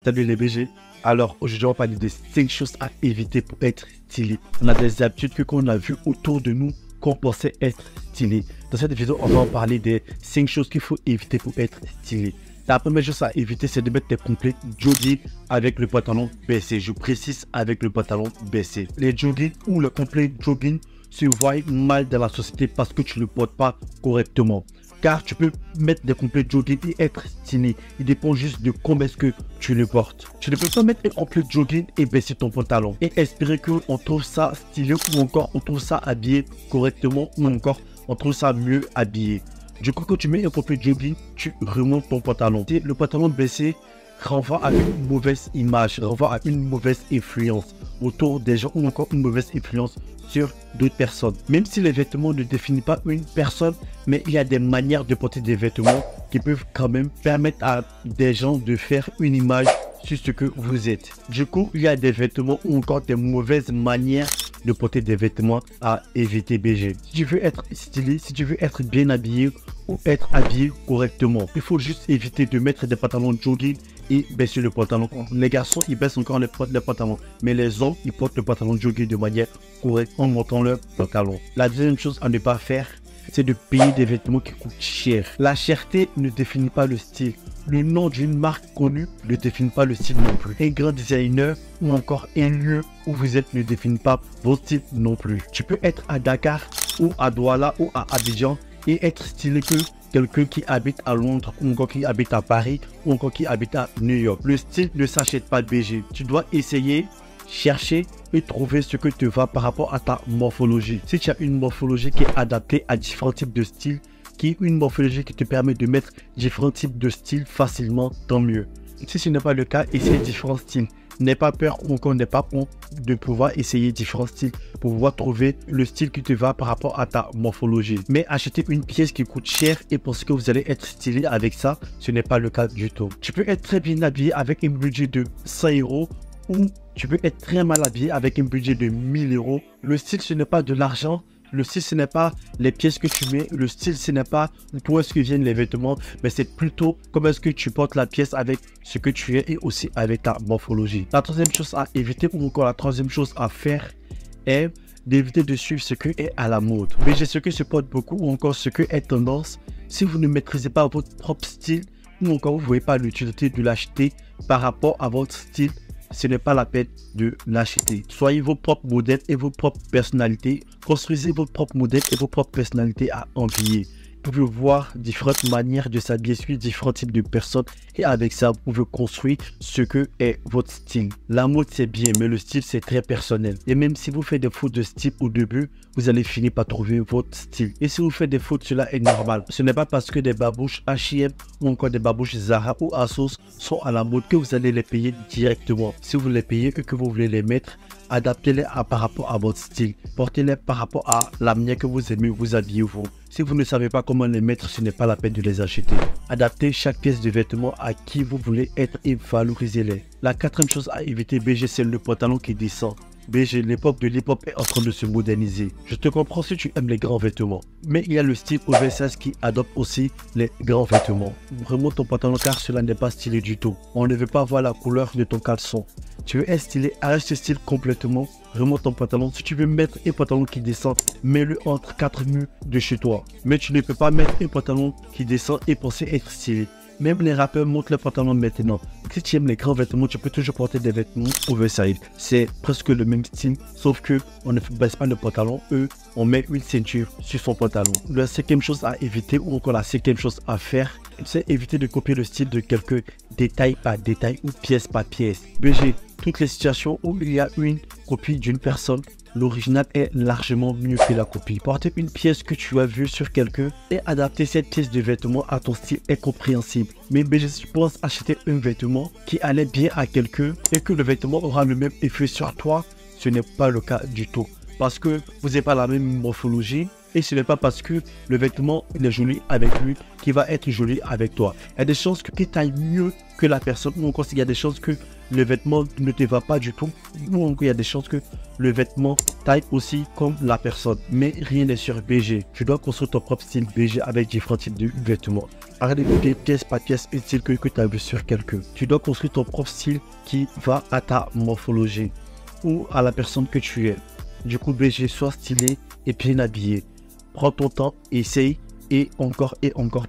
Salut les BG. Alors aujourd'hui on va parler des 5 choses à éviter pour être stylé. On a des habitudes qu'on a vues autour de nous qu'on pensait être stylé. Dans cette vidéo on va en parler des 5 choses qu'il faut éviter pour être stylé. La première chose à éviter c'est de mettre des complets jogging avec le pantalon baissé. Je précise avec le pantalon baissé. Les jogging ou le complet jogging se voient mal dans la société parce que tu ne le portes pas correctement. Car tu peux mettre des complets jogging et être stylé. Il dépend juste de comment est-ce que tu le portes. Tu ne peux pas mettre un complet jogging et baisser ton pantalon et espérer qu'on trouve ça stylé ou encore on trouve ça habillé correctement ou encore on trouve ça mieux habillé. Du coup, quand tu mets un complet jogging, tu remontes ton pantalon. Et le pantalon baissé renvoie à une mauvaise image, renvoie à une mauvaise influence autour des gens ou encore une mauvaise influence sur d'autres personnes. Même si les vêtements ne définissent pas une personne, mais il y a des manières de porter des vêtements qui peuvent quand même permettre à des gens de faire une image sur ce que vous êtes. Du coup, il y a des vêtements ou encore des mauvaises manières de porter des vêtements à éviter BG. Si tu veux être stylé, si tu veux être bien habillé ou être habillé correctement, il faut juste éviter de mettre des pantalons jogging et baisser le pantalon. Les garçons, ils baissent encore les pantalons, mais les hommes, ils portent le pantalon jogging de manière correcte en montant leur pantalon. La deuxième chose à ne pas faire, c'est de payer des vêtements qui coûtent cher. La cherté ne définit pas le style. Le nom d'une marque connue ne définit pas le style non plus. Un grand designer ou encore un lieu où vous êtes ne définit pas votre style non plus. Tu peux être à Dakar ou à Douala ou à Abidjan et être stylé que quelqu'un qui habite à Londres ou encore qui habite à Paris ou encore qui habite à New York. Le style ne s'achète pas BG. Tu dois essayer, chercher et trouver ce que te va par rapport à ta morphologie. Si tu as une morphologie qui est adaptée à différents types de styles, une morphologie qui te permet de mettre différents types de styles facilement, tant mieux. Si ce n'est pas le cas, essaye différents styles. N'aie pas peur ou encore n'aie pas honte de pouvoir essayer différents styles pour pouvoir trouver le style qui te va par rapport à ta morphologie. Mais acheter une pièce qui coûte cher et penser que vous allez être stylé avec ça, ce n'est pas le cas du tout. Tu peux être très bien habillé avec un budget de 100 € ou tu peux être très mal habillé avec un budget de 1000 €. Le style, ce n'est pas de l'argent. Le style, ce n'est pas les pièces que tu mets. Le style, ce n'est pas d'où est-ce que viennent les vêtements, mais c'est plutôt comment est-ce que tu portes la pièce avec ce que tu es et aussi avec ta morphologie. La troisième chose à éviter ou encore la troisième chose à faire est d'éviter de suivre ce que est à la mode. Mais j'ai ce que se porte beaucoup ou encore ce que est tendance. Si vous ne maîtrisez pas votre propre style ou encore vous ne voyez pas l'utilité de l'acheter par rapport à votre style, ce n'est pas la peine de l'acheter. Soyez vos propres modèles et vos propres personnalités. Construisez votre propre modèle et vos propres personnalités à envier. Vous pouvez voir différentes manières de s'habiller sur différents types de personnes et avec ça, vous pouvez construire ce que est votre style. La mode, c'est bien, mais le style, c'est très personnel. Et même si vous faites des fautes de style au début, vous allez finir par trouver votre style. Et si vous faites des fautes, cela est normal. Ce n'est pas parce que des babouches H&M ou encore des babouches Zara ou Asos sont à la mode que vous allez les payer directement. Si vous les payez et que vous voulez les mettre, adaptez-les par rapport à votre style. Portez-les par rapport à la manière que vous aimez vous habiller vous. Si vous ne savez pas comment les mettre, ce n'est pas la peine de les acheter. Adaptez chaque pièce de vêtement à qui vous voulez être et valorisez-les. La quatrième chose à éviter BG, c'est le pantalon qui descend. BG, l'époque de l'hip-hop est en train de se moderniser. Je te comprends si tu aimes les grands vêtements. Mais il y a le style oversize qui adopte aussi les grands vêtements. Remonte ton pantalon car cela n'est pas stylé du tout. On ne veut pas voir la couleur de ton caleçon. Tu veux être stylé, arrête ce style complètement. Remonte ton pantalon. Si tu veux mettre un pantalon qui descend, mets-le entre 4 murs de chez toi. Mais tu ne peux pas mettre un pantalon qui descend et penser être stylé. Même les rappeurs montent leurs pantalons maintenant. Si tu aimes les grands vêtements, tu peux toujours porter des vêtements oversize. C'est presque le même style, sauf que on ne baisse pas le pantalon. Eux, on met une ceinture sur son pantalon. La cinquième chose à éviter ou encore la cinquième chose à faire, c'est éviter de copier le style de quelqu'un détail par détail ou pièce par pièce. BG, toutes les situations où il y a une copie d'une personne, l'original est largement mieux que la copie. Porter une pièce que tu as vue sur quelqu'un et adapter cette pièce de vêtement à ton style est compréhensible. Mais BG, si tu penses acheter un vêtement qui allait bien à quelqu'un et que le vêtement aura le même effet sur toi, ce n'est pas le cas du tout. Parce que vous n'avez pas la même morphologie, Et ce n'est pas parce que le vêtement il est joli avec lui qu'il va être joli avec toi. Il y a des chances que tu tailles mieux que la personne, ou encore il y a des chances que le vêtement ne te va pas du tout, ou encore il y a des chances que le vêtement taille aussi comme la personne. Mais rien n'est sur BG. Tu dois construire ton propre style BG avec différents types de vêtements. Arrête d'écouter pièce par pièce une style que tu as vu sur quelqu'un. Tu dois construire ton propre style qui va à ta morphologie ou à la personne que tu es. Du coup, BG, sois stylé et bien habillé. Prends ton temps, essaye et encore,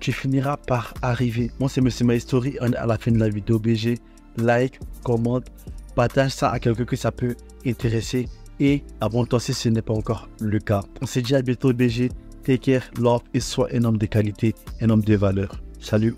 tu finiras par arriver. Moi, c'est Monsieur My Story. On est à la fin de la vidéo. BG, like, commente, partage ça à quelqu'un que ça peut intéresser et abonne-toi si ce n'est pas encore le cas. On se dit à bientôt BG. Take care, love et sois un homme de qualité, un homme de valeur. Salut.